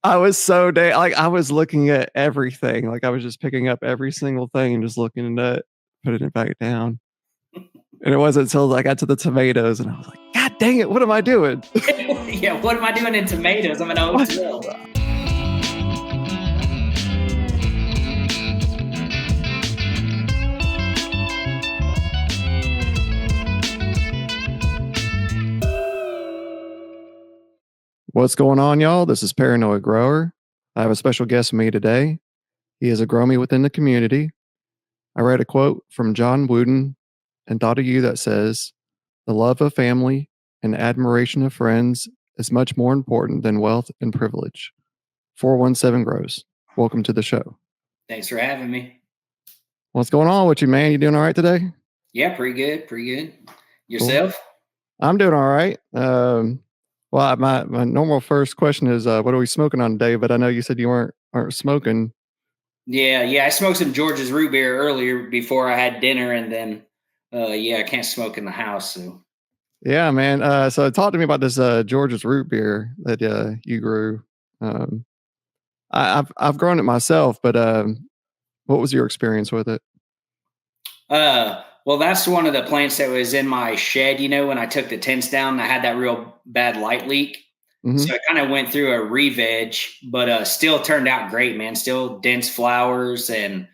I was so like I was looking at everything. Like I was just picking up every single thing and just looking at it, putting it back down. And it wasn't until I got to the tomatoes and I was like, God dang it, what am I doing? Yeah, what am I doing in tomatoes? I'm in a What? hotel. What's going on, y'all? This is Paranoid Grower. I have a special guest with me today. He is a growmie within the community. I read a quote from John Wooden and thought of you that says, the love of family and admiration of friends is much more important than wealth and privilege. 417Grows. Welcome to the show. Thanks for having me. What's going on with you, man? You doing all right today? Yeah, pretty good. Pretty good. Yourself? Cool. I'm doing all right. Well, my normal first question is, what are we smoking on today? But I know you said you aren't smoking. Yeah. I smoked some George's root beer earlier before I had dinner, and then I can't smoke in the house. So Yeah, man. So talk to me about this George's root beer that you grew. Um, I've grown it myself, but what was your experience with it? well, that's one of the plants that was in my shed, when I took the tents down, I had that real bad light leak. Mm-hmm. So I kind of went through a re-veg, but still turned out great, man. Still dense flowers and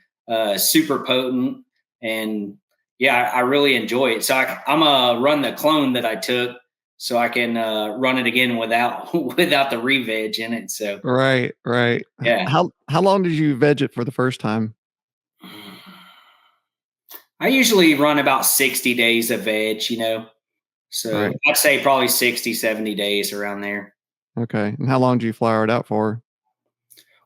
super potent. And yeah, I really enjoy it. So I'm going to run the clone that I took so I can run it again without without the re-veg in it. So Right. yeah. How long did you veg it for the first time? I usually run about 60 days of veg, So Right. I'd say probably 60, 70 days around there. Okay. And how long did you flower it out for?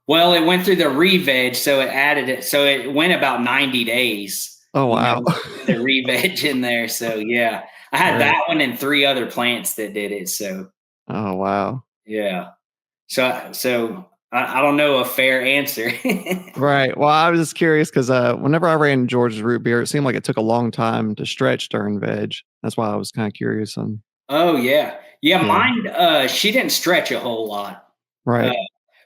Well, it went through the re-veg, so it added it. So it went about 90 days. Oh, wow. The re-veg in there. So yeah, I had Right. that one and 3 other plants that did it. So Oh, wow. yeah. So I don't know a fair answer. Right. Well, I was just curious because whenever I ran George's root beer, it seemed like it took a long time to stretch during veg. That's why I was kind of curious on. Oh yeah. Yeah, Yeah. mine she didn't stretch a whole lot. Uh, Right.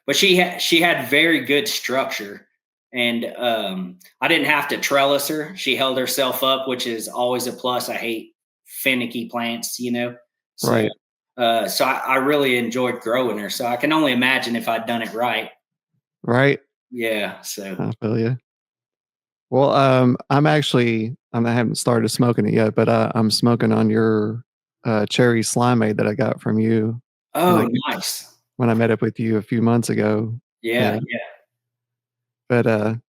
but she had very good structure, and I didn't have to trellis her. She held herself up, which is always a plus. I hate finicky plants, So Right. I really enjoyed growing her. So I can only imagine if I'd done it right. Right. Yeah. So I feel you. Well, I haven't started smoking it yet, but I'm smoking on your cherry slimeade that I got from you when oh, nice. I met up with you a few months ago. Yeah, Yeah. yeah, But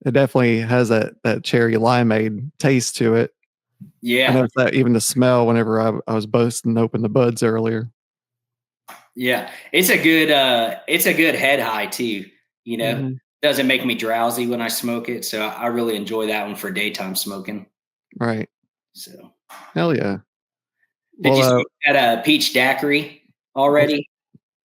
it definitely has that cherry limeade taste to it. I yeah, noticed that even the smell whenever I was busting open the buds earlier. yeah. It's a good head high too. Mhm. Doesn't make me drowsy when I smoke it. So I really enjoy that one for daytime smoking. Right. So Hell yeah. did Well, you smoke that peach daiquiri already?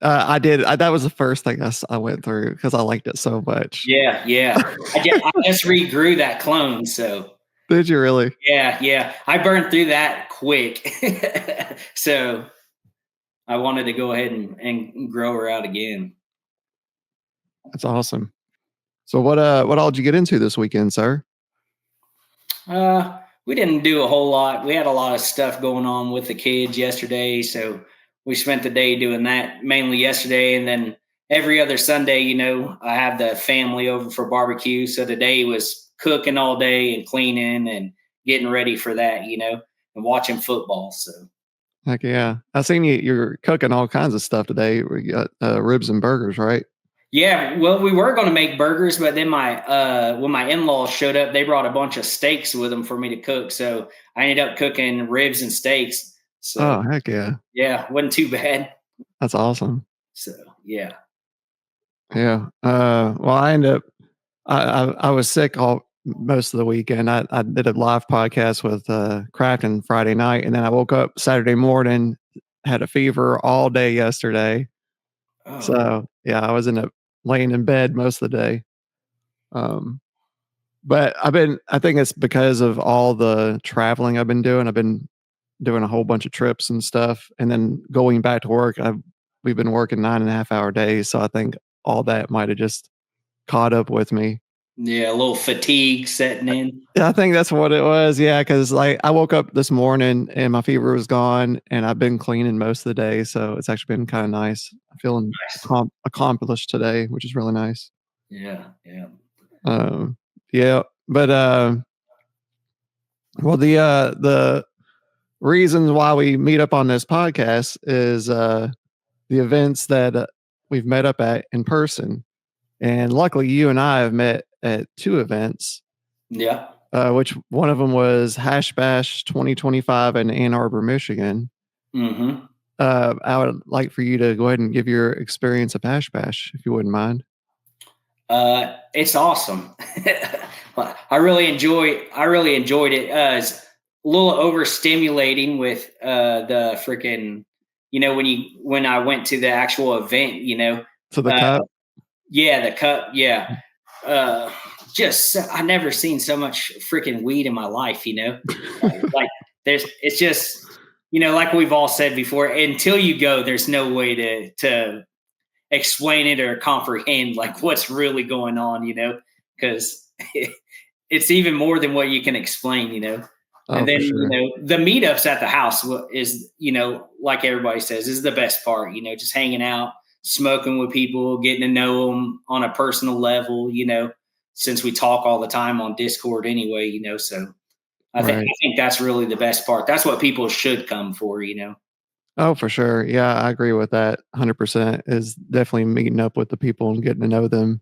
I did. That was the first thing I went through because I liked it so much. Yeah. I just regrew that clone, so Did you really? yeah. I burned through that quick. So I wanted to go ahead and grow her out again. That's awesome. So what all did you get into this weekend, sir? We didn't do a whole lot. We had a lot of stuff going on with the kids yesterday, so we spent the day doing that mainly yesterday, and then every other Sunday, I have the family over for barbecue. So today was cooking all day and cleaning and getting ready for that, and watching football. So Heck yeah. I seen you're cooking all kinds of stuff today. We got ribs and burgers, right? yeah, well, we were going to make burgers, but then my when my in-laws showed up, they brought a bunch of steaks with them for me to cook. So I ended up cooking ribs and steaks. So Oh, heck yeah. yeah, wasn't too bad. That's awesome. So yeah. Yeah. Well, I ended up I was sick all most of the weekend. I did a live podcast with Kraken Friday night, and then I woke up Saturday morning, had a fever all day yesterday. Oh, So yeah, I was laying in bed most of the day. Um, but I think it's because of all the traveling I've been doing. I've been doing a whole bunch of trips and stuff, and then going back to work. we've been working 9.5 hour days. So I think all that might have just caught up with me. Yeah, a little fatigue setting in. Yeah, I think that's what it was. Yeah, because like I woke up this morning and my fever was gone, and I've been cleaning most of the day, so it's actually been kind of nice. I'm feeling Nice. accomplished today, which is really nice. Yeah, yeah. Um, yeah, but well, the reasons why we meet up on this podcast is the events that we've met up at in person, and luckily you and I have met at two events. Yeah. Which one of them was Hash Bash 2025 in Ann Arbor, Michigan. Mhm. I would like for you to go ahead and give your experience of Hash Bash, if you wouldn't mind. It's awesome. I really enjoyed it. It's a little overstimulating with the freaking, when I went to the actual event, To the uh, cup. yeah, the cup, yeah. Uh, I never seen so much freaking weed in my life, like it's just, like we've all said before, until you go, there's no way to explain it or comprehend like what's really going on, because it's even more than what you can explain, Oh, And for then, sure. the meetups at the house is, like everybody says, is the best part, just hanging out, smoking with people, getting to know them on a personal level, since we talk all the time on Discord anyway, so I Right. think that's really the best part. That's what people should come for, Oh, for sure. Yeah, I agree with that 100%. Is definitely meeting up with the people and getting to know them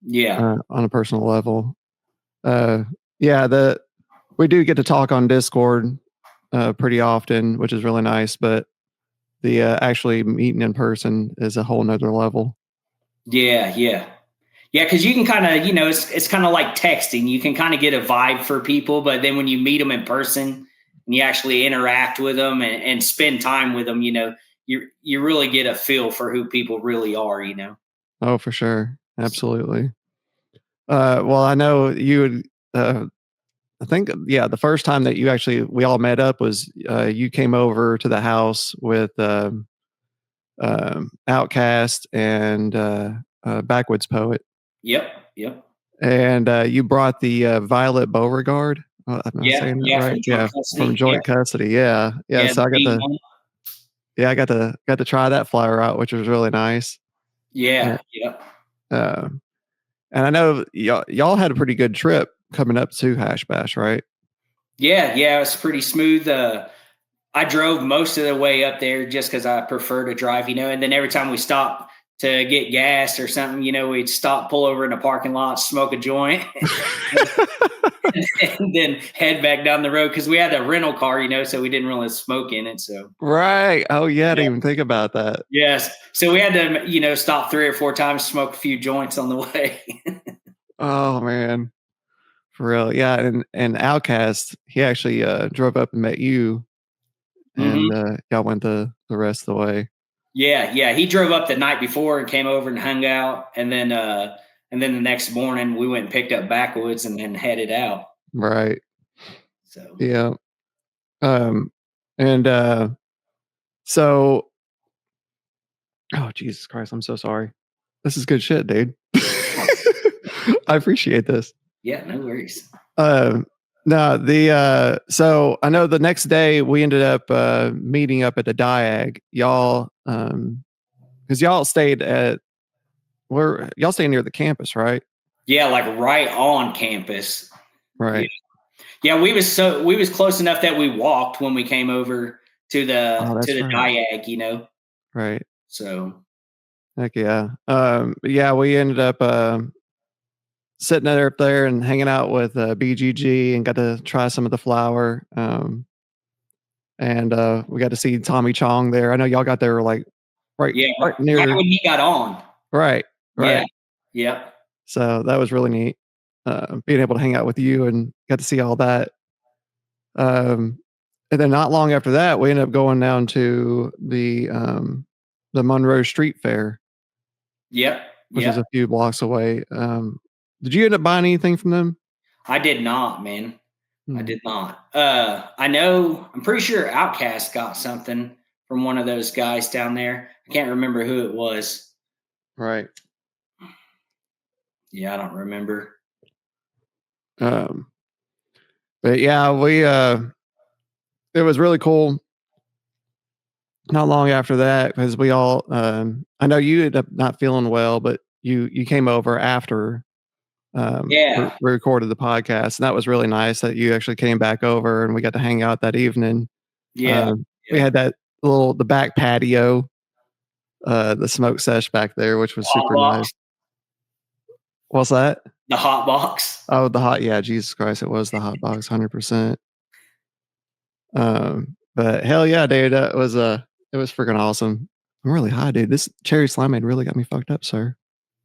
Yeah. on a personal level. Uh, yeah, we do get to talk on Discord pretty often, which is really nice, but the actually meeting in person is a whole nother level. Yeah. Yeah. Yeah, because you can kind of, it's kind of like texting. You can kind of get a vibe for people, but then when you meet them in person and you actually interact with them and spend time with them, you really get a feel for who people really are. Oh, for sure. Absolutely. Well, I know you would, I think, yeah, the first time that we all met up was you came over to the house with Outcast and Backwoods Poet, Yep, yep, and you brought the Violet Beauregard. Am I yeah, saying that yeah. From right? joint Yeah, from custody, yeah, Joint Custody. Yeah, yeah. yeah. So The B one, I got to try that flower out, which was really nice. Uh, yeah, yeah, uh, and I know y'all had a pretty good trip coming up to Hash Bash, right? yeah, yeah. It was pretty smooth. I drove most of the way up there just because I prefer to drive, and then every time we stopped to get gas or something, we'd stop, pull over in a parking lot, smoke a joint, and then head back down the road because we had a rental car, so we didn't really smoke in it. So, Right. Oh, yeah, I yeah. didn't even think about that. Yes. So we had to, stop 3 or 4 times, smoke a few joints on the way. Oh, man. For real. Yeah, and Outcast, he actually, drove up and met you, Hmm. and, y'all went the rest of the way. Yeah. Yeah. He drove up the night before and came over and hung out. And then the next morning we went and picked up Backwoods and then headed out. Right. So, Yeah. Um, and, so oh, Jesus Christ, I'm so sorry. This is good shit, dude. oh, I appreciate this. yeah, no worries. Um, no, so I know the next day we ended up, meeting up at the Diag. Because y'all stayed at where y'all stay near the campus, right? Yeah. Like right on campus. Yeah. Right. Yeah. We was close enough that we walked when we came over Oh, to that's the right. diag. Right. So, Heck yeah. Yeah, we ended up sitting there up there and hanging out with BGG and got to try some of the flour. And we got to see Tommy Chong there. I know y'all got there like right, yeah, right right near. when he got on. Right, Yeah. right. Yep. So that was really neat. Being able to hang out with you and got to see all that. Um, and then not long after that, we ended up going down to the Monroe Street Fair, Yep. which is Yep. a few blocks away. Did you end up buying anything from them? I did not, man. I Hmm. did not. I'm pretty sure Outcast got something from one of those guys down there. I can't remember who it was. Right. Yeah, I don't remember. Um, but yeah, it was really cool. Not long after that, because we all, I know you ended up not feeling well, but you came over after we Yeah, recorded the podcast, and that was really nice that you actually came back over and we got to hang out that evening. yeah, We yeah. had that the back patio, the smoke sesh back there, which was Hot super nice. box, What's that? the hot box. Oh, the hot, yeah, Jesus Christ, it was the hot box, 100%. But hell yeah, dude, it was freaking awesome. I'm really high, dude. This cherry slimeade really got me fucked up, sir.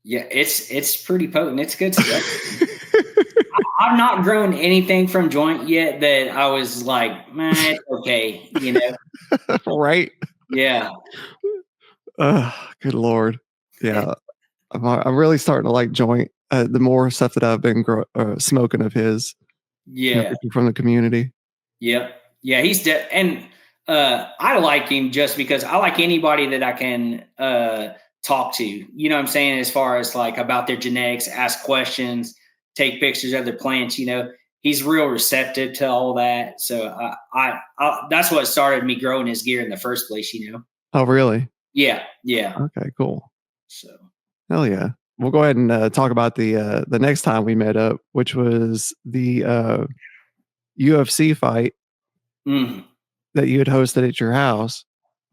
Yeah, it's pretty potent. It's good stuff. I've not grown anything from joint yet that I was like, man, it's okay, you know? Right? Yeah, Good lord. Yeah, I'm really starting to like joint. The more stuff that I've been smoking of his, yeah. people from the community. Yep. Yeah, and I like him just because I like anybody that I can talk to. You know what I'm saying? As far as like about their genetics, ask questions, take pictures of their plants, he's real receptive to all that. So that's what started me growing his gear in the first place. Oh, really? Yeah, yeah. Okay, cool. So Hell yeah. We'll go ahead and talk about the next time we met up, which was the UFC fight mm, that you had hosted at your house.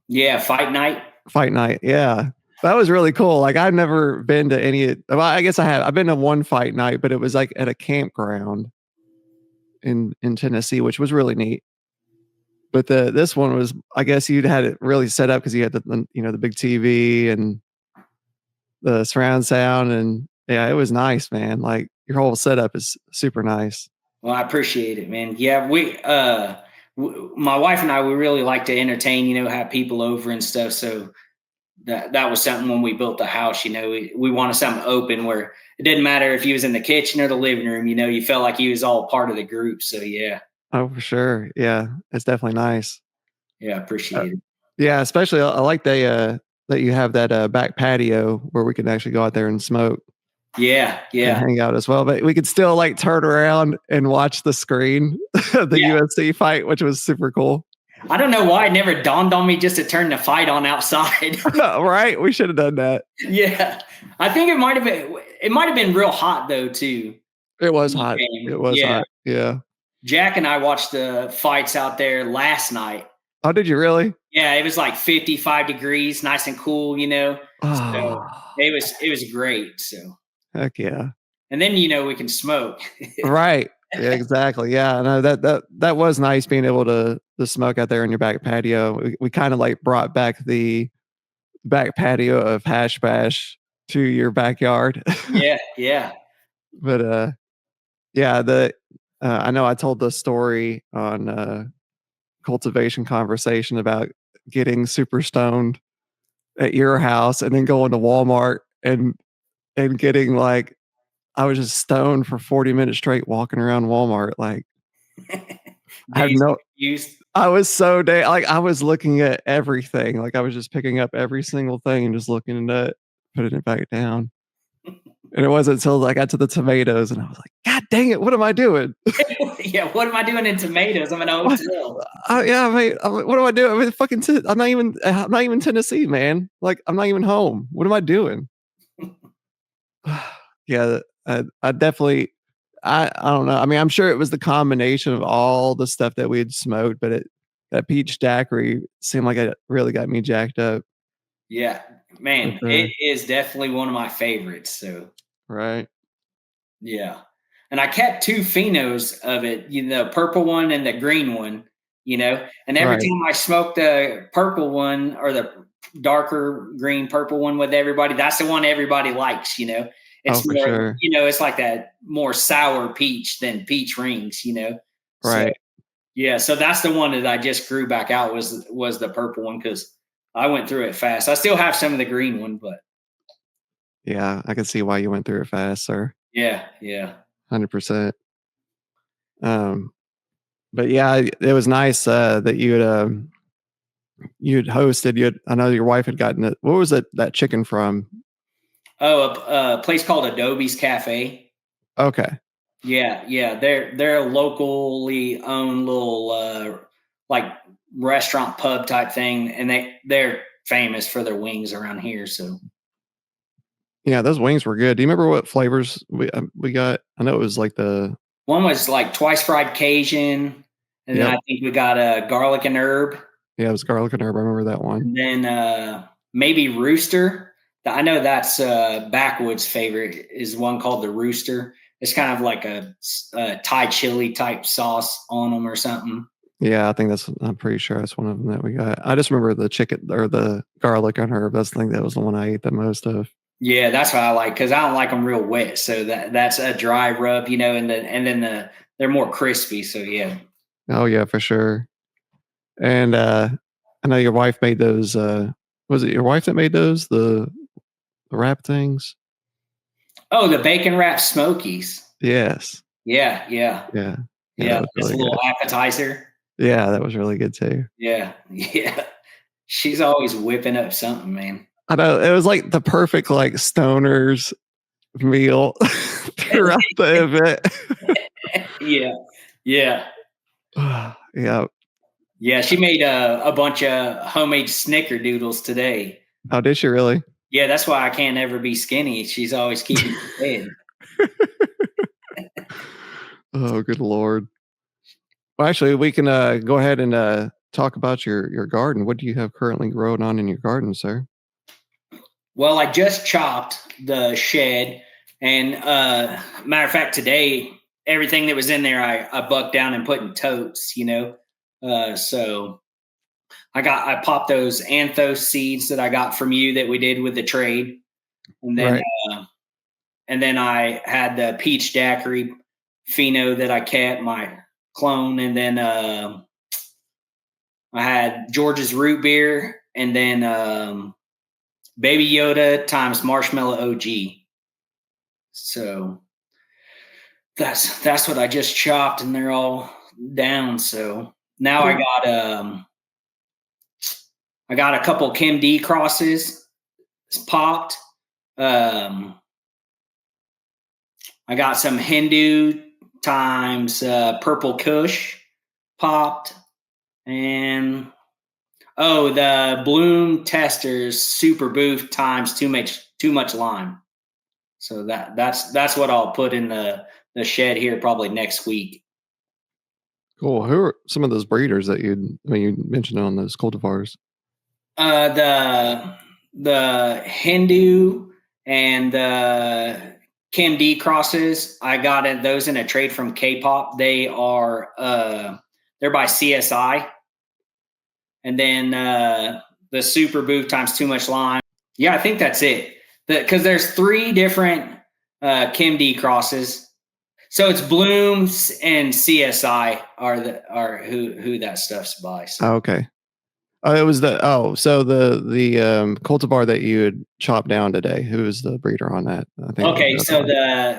yeah, fight night. Fight night, yeah. That was really cool. Like, I've never been to any well, I guess I have. I've been to one fight night, but it was, like, at a campground in Tennessee, which was really neat. But this one was I guess you'd had it really set up because you had the big TV and the surround sound, and, yeah, it was nice, man. Like, your whole setup is super nice. Well, I appreciate it, man. Yeah, my wife and I, we really like to entertain, have people over and stuff. So that was something when we built the house, we wanted something open where it didn't matter if he was in the kitchen or the living room, you felt like he was all part of the group. So yeah, Oh, for sure. Yeah, it's definitely nice. yeah, I Uh, appreciate it. yeah, especially I like that you have that, back patio where we can actually go out there and smoke Yeah, and yeah, hang out as well, but we could still, like, turn around and watch the screen of the yeah. UFC fight, which was super cool. I don't know why it never dawned on me just to turn the fight on outside. Right? We should have done that. Yeah, I think it might have been real hot though too. It was When you hot. It came. was Yeah, hot. Yeah. Jack and I watched the fights out there last night. Oh, did you really? Yeah, it was like 55 degrees, nice and cool. So Oh, it was great. So heck yeah. and then we can smoke. Right. Yeah, exactly. Yeah, no, that was nice being able to smoke out there in your back patio. We kinda, like, brought back the back patio of Hash Bash to your backyard. Yeah, yeah, But, yeah, I know I told the story on, cultivation conversation about getting super stoned at your house and then going to Walmart and getting, like, I was just stoned for 40 minutes straight walking around Walmart, like, I had days no used. I was so like, I was looking at everything, like, I was just picking up every single thing and just looking at it, putting it back down, and it wasn't until I got to the tomatoes and I was like, "God dang it, what am I doing?" Yeah, what am I doing in tomatoes? I'm in a What? hotel. Yeah, I mean, what am I doing? I'm in fucking I'm not even Tennessee, man. Like, I'm not even home. What am I doing? Yeah, I definitely I don't know. I mean, I'm sure it was the combination of all the stuff that we had smoked, but that peach daiquiri seemed like it really got me jacked up Yeah, for man, it sure. is definitely one of my favorites. So Right. yeah. And I kept 2 phenos of it, the purple one and the green one. And every Right. time I smoke the purple one or the darker green purple one with everybody, that's the one everybody likes. Oh, It's for more, sure. it's like that more sour peach than peach rings. So Right. yeah, so that's the one that I just grew back out was the purple one because I went through it fast. I still have some of the green one, but Yeah, I can see why you went through it fast, sir. yeah, yeah. 100%. Um, but yeah, it was nice that you had you'd hosted. I know your wife had gotten it. What was it that chicken from? Oh, a place called Adobe's Cafe. Okay. Yeah, yeah, they're a locally owned little like restaurant pub type thing, and they're famous for their wings around here. So Yeah, those wings were good. Do you remember what flavors we got? I know it was like the one was like twice fried Cajun, and then yep. I think we got a garlic and herb, Yeah, it was garlic and herb. I remember that one. and then maybe rooster. I know that's Backwoods' favorite is one called the Rooster. It's kind of like a Thai chili type sauce on them or something. Yeah, I'm pretty sure that's one of them that we got. I just remember the chicken or the garlic on herb. That's the thing that was the one I ate the most of. Yeah, that's what I like because I don't like them real wet. So that's a dry rub, and then they're more crispy. So yeah. Oh yeah, for sure. And I know your wife made those. Was it your wife that made those the wrap things? Oh, the bacon wrapped smokies. Yes. Yeah, yeah, Yeah. Yeah, that yeah. was It's really a little good. appetizer. Yeah, that was really good too. Yeah, yeah. She's always whipping up something, man. I know it was like the perfect like stoners meal throughout the event. Yeah, yeah, Yeah. yeah. She made a bunch of homemade snickerdoodles today. Oh, did she really? Yeah, that's why I can't ever be skinny. She's always keeping me fed. Oh, good Lord. Well, actually, we can go ahead and talk about your garden. What do you have currently growing on in your garden, sir? Well, I just chopped the shed, and matter of fact, today everything that was in there, I bucked down and put in totes. So I popped those anthos seeds that I got from you that we did with the trade, and then Right. uh, and then I had the peach daiquiri pheno that I kept my clone, and then I had George's root beer, and then Baby Yoda times Marshmallow OG. So that's what I just chopped, and they're all down. So now Cool. I got a couple Kim D crosses popped. Um, I got some Hindu times Purple Kush popped, and the Bloom Testers Super Booth times too much lime. So that's what I'll put in the shed here probably next week. Cool. Who are some of those breeders that you mentioned on those cultivars? The Hindu and the Kim D crosses, I got those in a trade from K-pop. They're by CSI, and then the Super Booth times too much lime. Yeah, I think that's it. Because there's three different Kim D crosses. So it's Blooms and CSI are who that stuff's by. Oh, So okay. So the cultivar that you had chopped down today. Who is the breeder on that? I think it was okay, the other so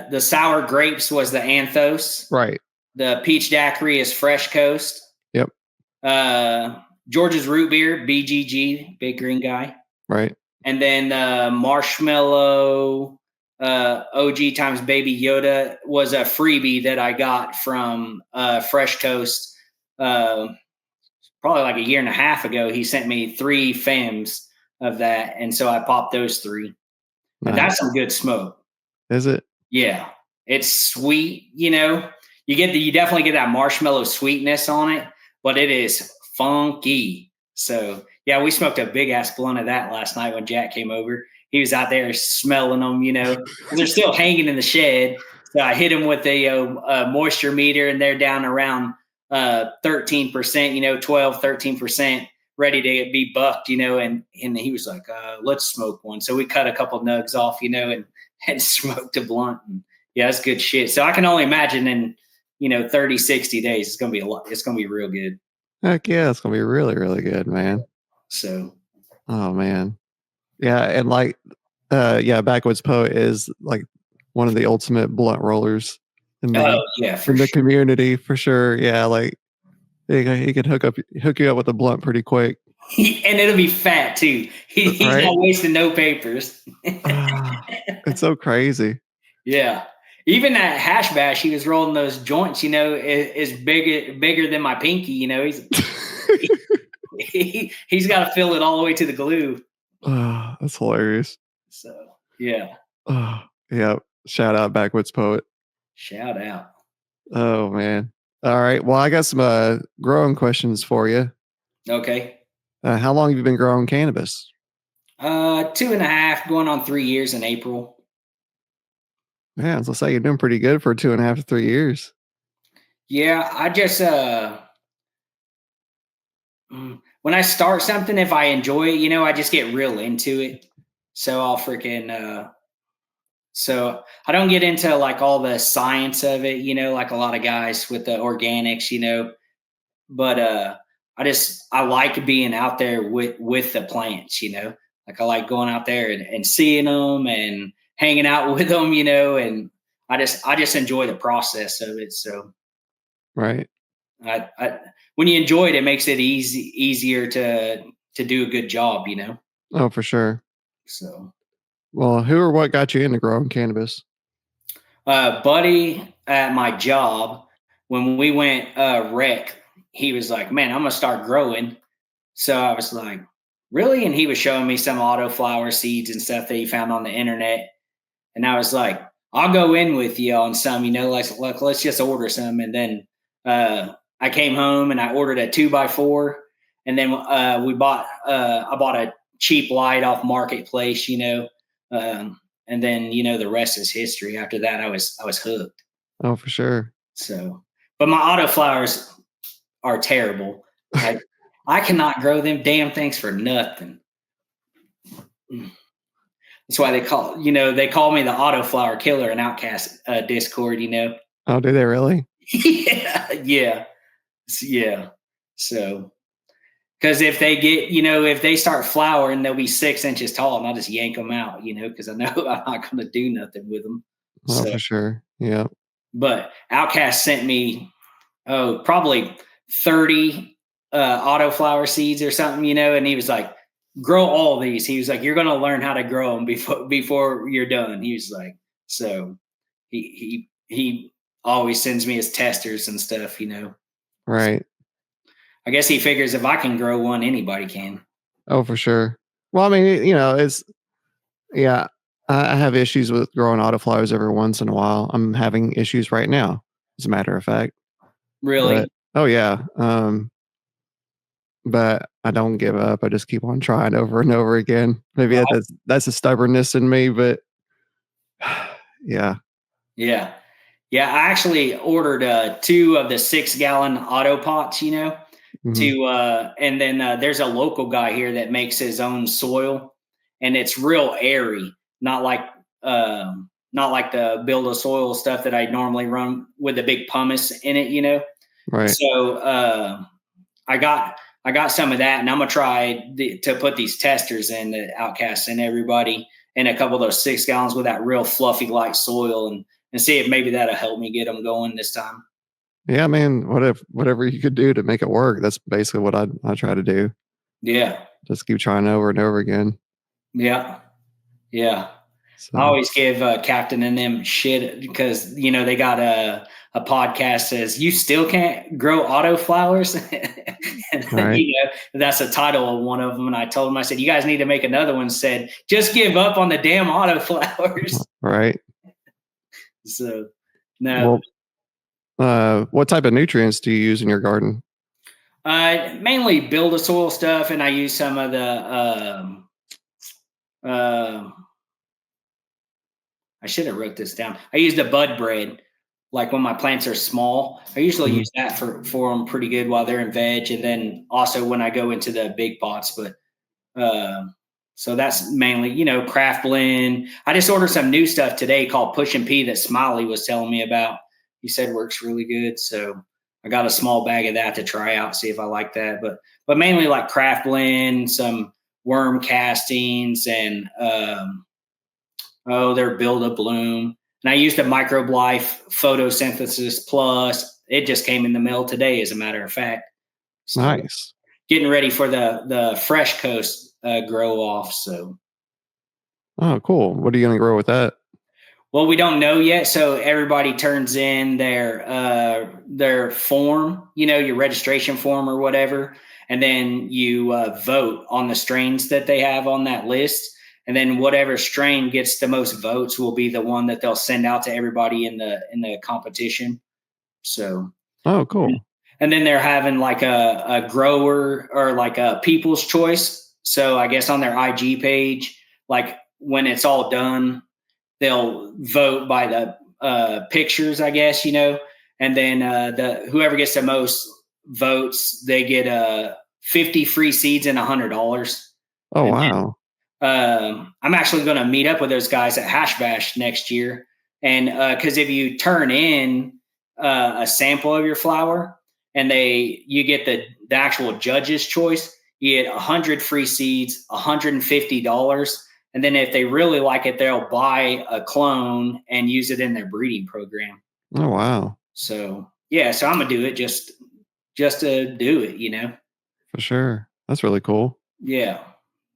one. the sour grapes was the Anthos. Right. The peach daiquiri is Fresh Coast. Yep. George's root beer, BGG, big green guy. Right. And then marshmallow OG times Baby Yoda was a freebie that I got from Fresh Coast probably like a year and a half ago. He sent me 3 FEMs of that, and so I popped those 3. And Nice. that's some good smoke. Is it? Yeah, it's sweet. You definitely get that marshmallow sweetness on it, but it is funky. So yeah, we smoked a big ass blunt of that last night when Jack came over. He was out there smelling them, because they're still hanging in the shed. So I hit him with a moisture meter, and they're down around 13%, 12, 13%, ready to be bucked, and he was like, let's smoke one. So we cut a couple nugs off, and smoked a blunt. And yeah, that's good shit. So I can only imagine in, 30, 60 days, it's going to be a lot. It's going to be real good. Heck yeah, it's gonna be really, really good, man. So, Oh man. Yeah, and like Backwoods Poet is like one of the ultimate blunt rollers in oh yeah, for the sure. community for sure. Yeah, like he could hook you up with a blunt pretty quick. And it'll be fat too. He's right? not wasting no papers. Ah, it's so crazy. Yeah. Even at Hash Bash, he was rolling those joints, is bigger than my pinky. He's got to fill it all the way to the glue. Ah, that's hilarious. So yeah, Ah, yeah. Shout out Backwoods Poet. shout out. Oh man. All right. Well, I got some growing questions for you. Okay. How long have you been growing cannabis? 2.5, going on 3 years in April. Yeah, as I say, you're doing pretty good for 2.5 to 3 years. Yeah, I just when I start something, if I enjoy it, I just get real into it. So I'll freaking so I don't get into like all the science of it, like a lot of guys with the organics, but I like being out there with the plants, like I like going out there and seeing them and hanging out with them, and I just enjoy the process of it. So Right. I when you enjoy it, it makes it easier to do a good job, Oh, for sure. So Well, who or what got you into growing cannabis? buddy at my job, when we went rec, he was like, "Man, I'm gonna start growing." So I was like, "Really?" And he was showing me some autoflower seeds and stuff that he found on the internet, and I was like, "I'll go in with you on some, like let's just order some." And then I came home and I ordered a 2x4, and then I bought a cheap light off marketplace, and then the rest is history. After that, I was hooked. Oh, for sure. So, but my autoflowers are terrible. I cannot grow them damn things for nothing. That's why they call me the autoflower killer in Outcast Discord. Oh, do they really? Yeah, yeah. So, because if they start flowering, they'll be 6 inches tall, and I'll just yank them out, because I know I'm not going to do nothing with them. Oh, So, for sure. Yeah. but Outcast sent me probably 30 autoflower seeds or something, and he was like, grow all these. He was like, you're going to learn how to grow them before you're done. He was like, so he always sends me his testers and stuff. So Right. I guess he figures if I can grow one, anybody can. Oh, for sure. Well, I mean, yeah, I have issues with growing autoflowers every once in a while. I'm having issues right now, as a matter of fact. But Really? oh yeah, but I don't give up. I just keep on trying over and over again. Maybe that's a stubbornness in me, but yeah. Yeah. Yeah, I actually ordered 2 of the 6-gallon auto pots, Mhm. and then there's a local guy here that makes his own soil, and it's real airy, not like the build a soil stuff that I normally run with the big pumice in it. Right. So I got some of that, and I'm gonna try to put these testers in the Outcasts and everybody, and a couple of those 6 gallons with that real fluffy light soil, and see if maybe that'll help me get them going this time. Yeah, man. Whatever you could do to make it work. That's basically what I try to do. Yeah, Just keep trying over and over again. yeah, yeah. I So, always give Captain and them shit because they got a podcast says you still can't grow auto flowers, and all right. that's the title of one of them. And I told him, I said, you guys need to make another one. Said just give up on the damn auto flowers. Right. So no, Well, what type of nutrients do you use in your garden? mainly build a soil stuff, and I use some of the uh, I should have wrote this down. I use the bud bread. Like when my plants are small, I usually Mhm. use that for them pretty good while they're in veg, and then also when I go into the big pots. But uh, so that's mainly craft blend. I just ordered some new stuff today called Push and Pea that Smiley was telling me about. He said works really good, so I got a small bag of that to try out, see if I like that. But mainly like craft blend, some worm castings, and their Build a Bloom. And I used a Microbe Life Photosynthesis Plus. It just came in the mail today, as a matter of fact. So Nice. getting ready for the fresh coast grow off. So Oh, cool. What are you going to grow with that? well, we don't know yet. So everybody turns in their form, your registration form or whatever, and then you vote on the strains that they have on that list. And then whatever strain gets the most votes will be the one that they'll send out to everybody in the competition. So Oh, cool. and then they're having like a grower or like a people's choice. So I guess on their IG page, like when it's all done, they'll vote by the pictures, I guess, and then the whoever gets the most votes, they get 50 free seeds and $100. Oh, And wow. I'm actually going to meet up with those guys at Hash Bash next year, and because if you turn in a sample of your flower and you get the actual judge's choice, you get 100 free seeds, $150. And then if they really like it, they'll buy a clone and use it in their breeding program. Oh, wow. So yeah, so I'm gonna do it just to do it. For sure. That's really cool. Yeah.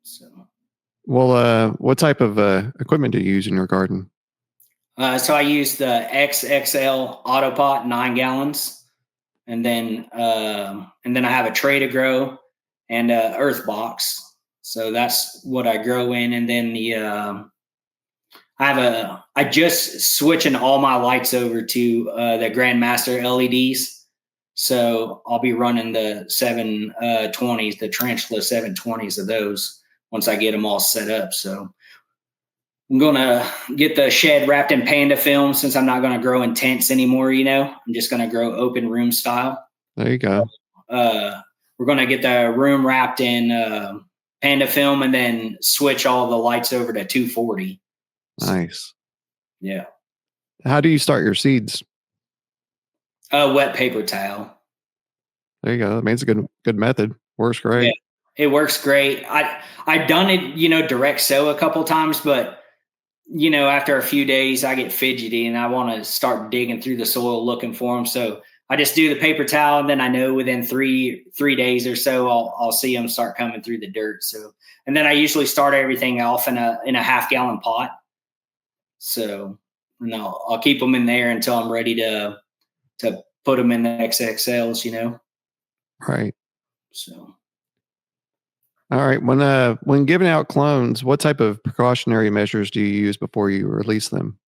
So What type of equipment do you use in your garden? so I use the XXL Autopot 9 gallons, and then I have a tray to grow and a earth box. So that's what I grow in, and then I just switching all my lights over to the Grandmaster LEDs. So I'll be running the 720s, the Tarantula 720s of those once I get them all set up. So I'm gonna get the shed wrapped in panda film since I'm not gonna grow in tents anymore. I'm just gonna grow open room style. There you go. We're gonna get the room wrapped in panda film and then switch all the lights over to 240. Nice. Yeah. How do you start your seeds? Wet paper towel. There you go. That means a good method. Works great. Yeah, it works great. I've done it, direct sow a couple times, but after a few days, I get fidgety and I want to start digging through the soil looking for them. So I just do the paper towel, and then I know within three days or so, I'll see them start coming through the dirt. So, and then I usually start everything off in a half-gallon pot. So, and I'll keep them in there until I'm ready to put them in the XXLs. Right. So. All right. When giving out clones, what type of precautionary measures do you use before you release them?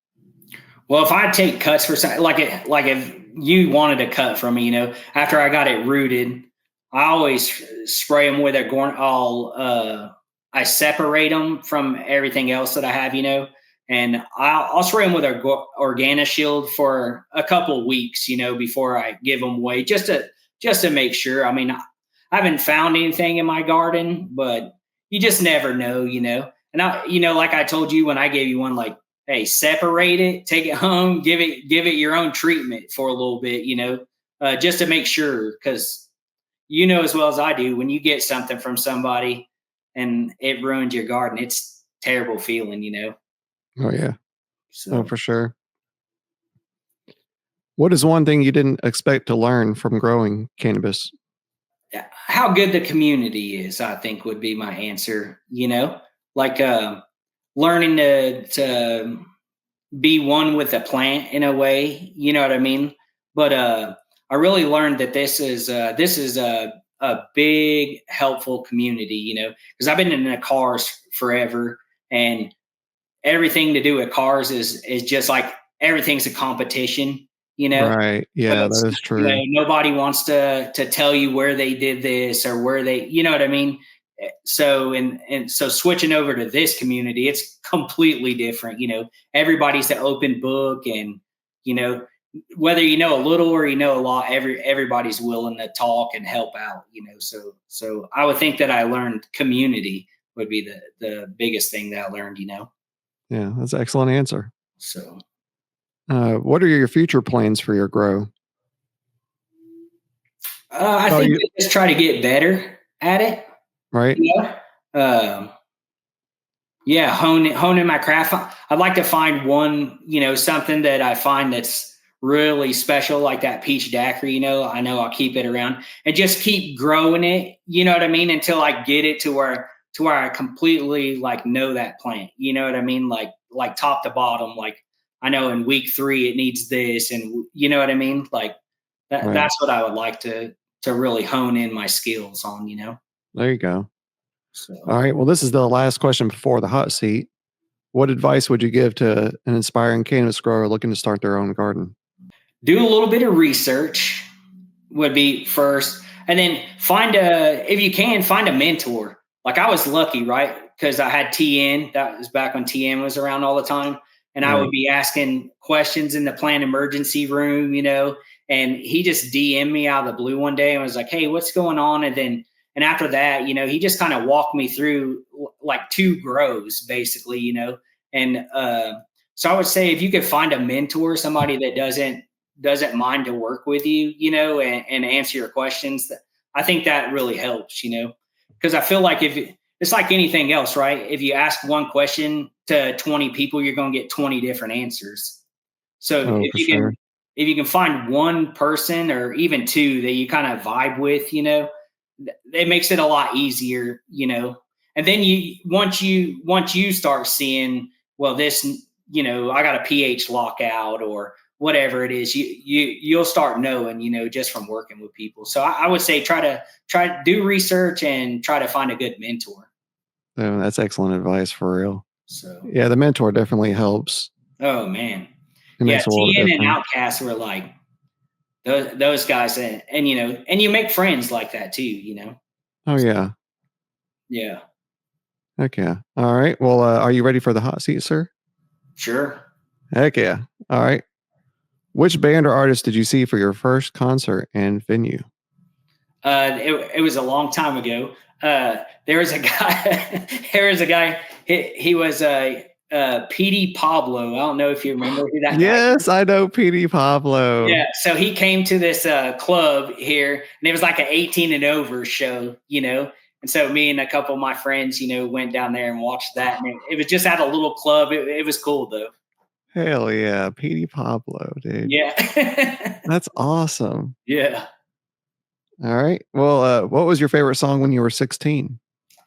Well, if I take cuts for something, like if you wanted a cut from me, after I got it rooted, I always spray them with a I separate them from everything else that I have, and I'll spray them with a Organoshield for a couple of weeks, before I give them away, just to make sure. I mean, I haven't found anything in my garden, but you just never know, And like I told you when I gave you one, like, hey, separate it, take it home, give it your own treatment for a little bit, just to make sure, because as well as I do, when you get something from somebody and it ruins your garden, it's a terrible feeling. Oh, yeah. Oh, So for sure. What is one thing you didn't expect to learn from growing cannabis? how good the community is, I think, would be my answer. Like learning to be one with the plant in a way, you know what I mean? But I really learned that this is a big helpful community, because I've been in the cars forever, and everything to do with cars is just like everything's a competition, you know. Right. But Yeah, it's, that is true. nobody wants to tell you where they did this or where they, you know what I mean? So and so switching over to this community, it's completely different. Everybody's the open book, and whether you know a little or you know a lot, everybody's willing to talk and help out. So I would think that I learned community would be the biggest thing that I learned. Yeah, that's an excellent answer. So What are your future plans for your grow? I Oh, think you I just try to get better at it. right. Yeah. Yeah, honing my craft. I'd like to find one, something that I find that's really special, like that peach daiquiri, I know I'll keep it around and just keep growing it, you know what I mean, until I get it to where I completely like know that plant, you know what I mean, like top to bottom, like I know in week 3 it needs this, and you know what I mean, like Right. that's what I would like to really hone in my skills on. There you go. All So right. Well, this is the last question before the hot seat. What advice would you give to an inspiring cannabis grower looking to start their own garden? do a little bit of research would be first, and then if you can find a mentor. Like I was lucky, right? Because I had TN. That was back when TN was around all the time, and I would Right. be asking questions in the plant emergency room. And he just DM'd me out of the blue one day and was like, "Hey, what's going on?" And after that, he just kind of walked me through like 2 grows basically. And so I would say if you could find a mentor, somebody that doesn't mind to work with you, and answer your questions. I think that really helps, because I feel like it's like anything else, right? If you ask one question to 20 people, you're going to get 20 different answers. So Oh, for sure. if you can find one person or even 2 that you kind of vibe with, it makes it a lot easier. And then once you start seeing, well, this, I got a pH lockout or whatever it is, you'll start knowing, just from working with people. So I would say try to do research and try to find a good mentor. Oh, that's excellent advice for real. So, Yeah, the mentor definitely helps. oh man, It yeah, makes a world of TN and difference. Outcast were like those guys, and you make friends like that too. Oh, yeah. Yeah, Heck yeah. All right. Well, are you ready for the hot seat, sir? sure. Heck yeah. All right. Which band or artist did you see for your first concert and venue? It was a long time ago. There was a guy. There was a guy. He was PD Pablo. I don't know if you remember who that guy. Yes, I know PD Pablo. Yeah. So he came to this club here, and it was like an 18 and over show. And so me and a couple of my friends, went down there and watched that. And it was just at a little club. It was cool though. Hell yeah, PD Pablo, dude. Yeah. That's awesome. Yeah. All right. Well, what was your favorite song when you were 16?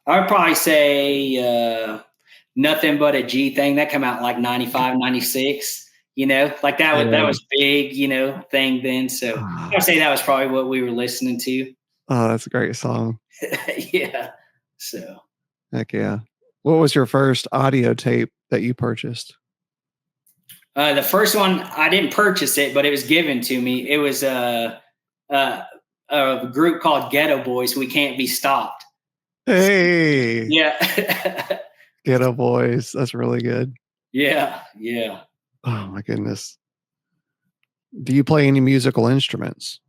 I would probably say Nothing But a G Thing. That came out in like 95, 96. Like that Yeah. was big, thing then. So I'd say that was probably what we were listening to. Oh, that's a great song. Yeah. So Heck yeah. What was your first audio tape that you purchased? the first one, I didn't purchase it, but it was given to me. It was a group called Ghetto Boys. We Can't Be Stopped. Hey, Yeah. Ghetto Boys. That's really good. Yeah. Yeah. Oh my goodness. Do you play any musical instruments?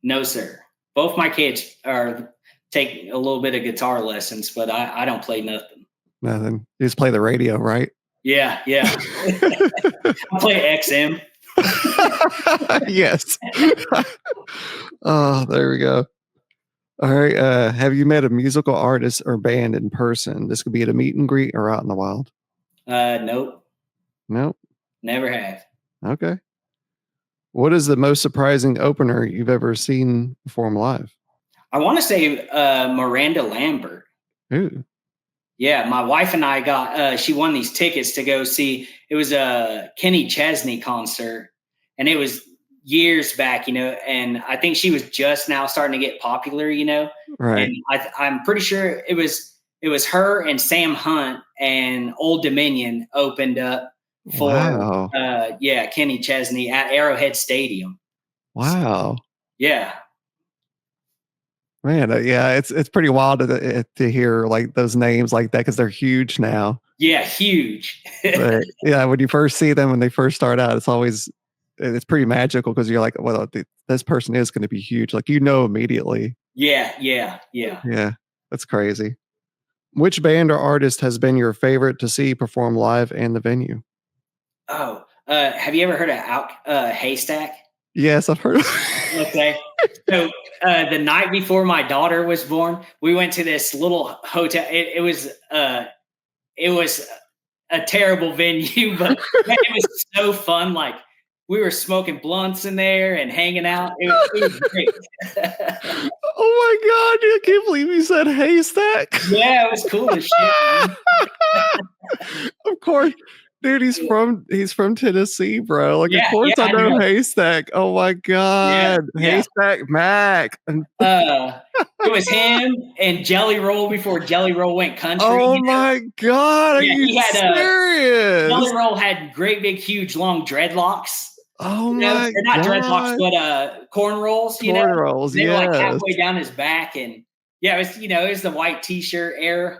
No, sir. Both my kids are take a little bit of guitar lessons, but I don't play nothing. Nothing. You just play the radio, right? Yeah, yeah. I play XM. Yes. Oh, there we go. All right. Have you met a musical artist or band in person? This could be at a meet and greet or out in the wild. Nope, Nope. never have. Okay. What is the most surprising opener you've ever seen perform live? I want to say Miranda Lambert. Ooh, Yeah, my wife and I got. She won these tickets to go see. It was a Kenny Chesney concert, and it was years back. And I think she was just now starting to get popular. right. And I'm pretty sure it was her and Sam Hunt and Old Dominion opened up for Wow. yeah, Kenny Chesney at Arrowhead Stadium. So, Wow. yeah, Man, yeah, it's pretty wild to hear like those names like that because they're huge now. yeah, huge. But yeah, when you first see them when they first start out, it's pretty magical because you're like, well, this person is going to be huge. Like immediately. Yeah, yeah, yeah. Yeah, that's crazy. Which band or artist has been your favorite to see perform live and the venue? Oh, have you ever heard of Haystack? Yes, I've heard. Okay. So the night before my daughter was born, we went to this little hotel. It was a terrible venue, but man, it was so fun. Like we were smoking blunts in there and hanging out. It was great. Oh my god, I can't believe you said haystack. Yeah, it was cool as shit, man. Of course. Dude, he's from Tennessee, bro. Like, of Yeah, yeah, course I I know know. haystack. Oh my Yeah, god. yeah. Haystack Mac. And Uh, it was him and Jelly Roll before Jelly Roll went country. oh my god, are Yeah, you he had serious? Jelly Roll had great big huge long dreadlocks. Oh my Or not dreadlocks, god. but corn rolls. Corn rolls, They were like yes. halfway down his back, and yeah, it was the white T-shirt era.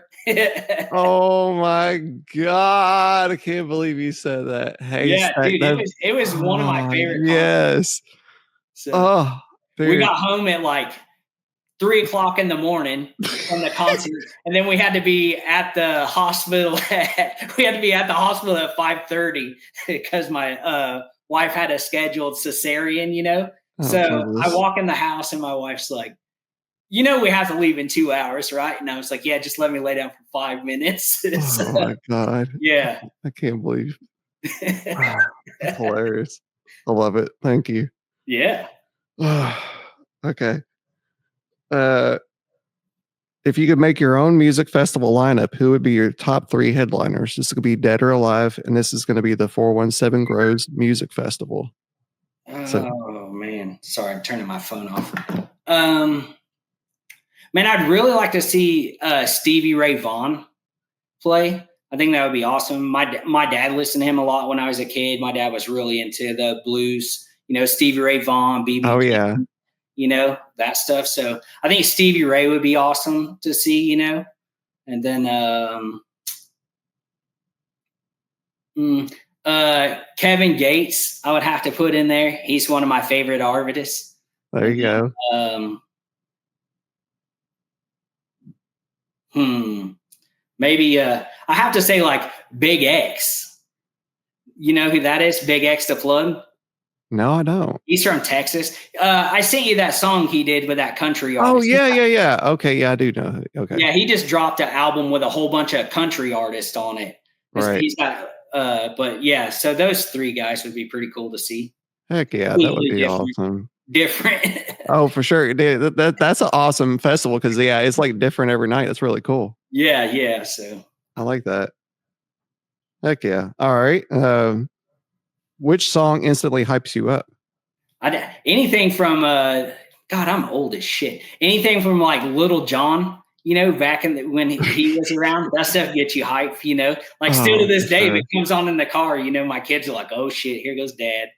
Oh my god. I can't believe you said that. Yeah, Haystack. dude, That it was one of my oh favorite concerts. yes. So Oh, we dude. got home at like 3 o'clock in the morning from the concert, and then we had to be at the hospital. We had to be at the hospital at 5:30 because my wife had a scheduled cesarean. Oh So I Jesus. walk in the house, and my wife's like, we have to leave in 2 hours, right? And I was like, yeah, just let me lay down for 5 minutes. So, Oh my god. yeah. I can't believe that's hilarious. I love it. Thank you. Yeah. Okay. Uh, if you could make your own music festival lineup, who would be your top 3 headliners? This could be dead or alive, and this is going to be the 417 Grows Music Festival. So, Oh man, sorry, I'm turning my phone off. Man, I'd really like to see Stevie Ray Vaughan play. I think that would be awesome. My dad listened to him a lot when I was a kid. My dad was really into the blues, Stevie Ray Vaughan, BB oh yeah, King, that stuff. So I think Stevie Ray would be awesome to see. And then Kevin Gates, I would have to put in there. He's one of my favorite artists. there And you go. then, maybe I have to say like Big X. You know who that is? Big X the Plug. No, I don't. He's from Texas. I sent you that song he did with that country Oh artist. yeah, yeah, yeah. Okay, yeah, I do know. Okay, Yeah, he just dropped an album with a whole bunch of country artists on it. right. He's got, but yeah, so those 3 guys would be pretty cool to see. Heck yeah, that would Completely be different. awesome. Different. Oh, for sure. Dude, that's an awesome festival because yeah, it's like different every night. That's really cool. Yeah, yeah. So I like that. Heck yeah. All right. Which song instantly hypes you up? anything from God, I'm old as shit. Anything from like Little John, back when he was around, that stuff gets you hyped. Like still to Oh, this for day, if sure. it comes on in the car, my kids are like, "Oh shit, here goes dad."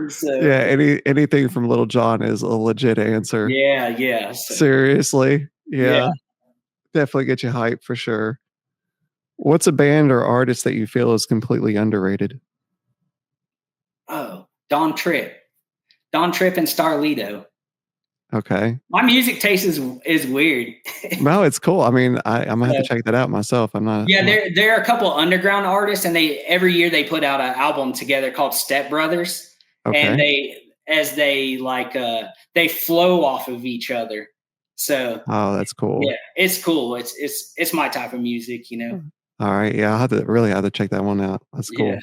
So Yeah, anything from Little John is a legit answer. yeah, yeah. So Seriously. yeah. Yeah. Definitely get you hyped for sure. What's a band or artist that you feel is completely underrated? Oh, Don Tripp and Starlito. Okay. My music taste is weird. No, it's cool. I mean, I'm gonna have to So, check that out myself. yeah, I'm not there are a couple underground artists, and they every year they put out an album together called Step Brothers, and okay. they flow off of each other. So Oh, that's yeah, cool. it's cool. It's my type of music. All right. Yeah, I'll have to check that one out. That's Yeah, cool.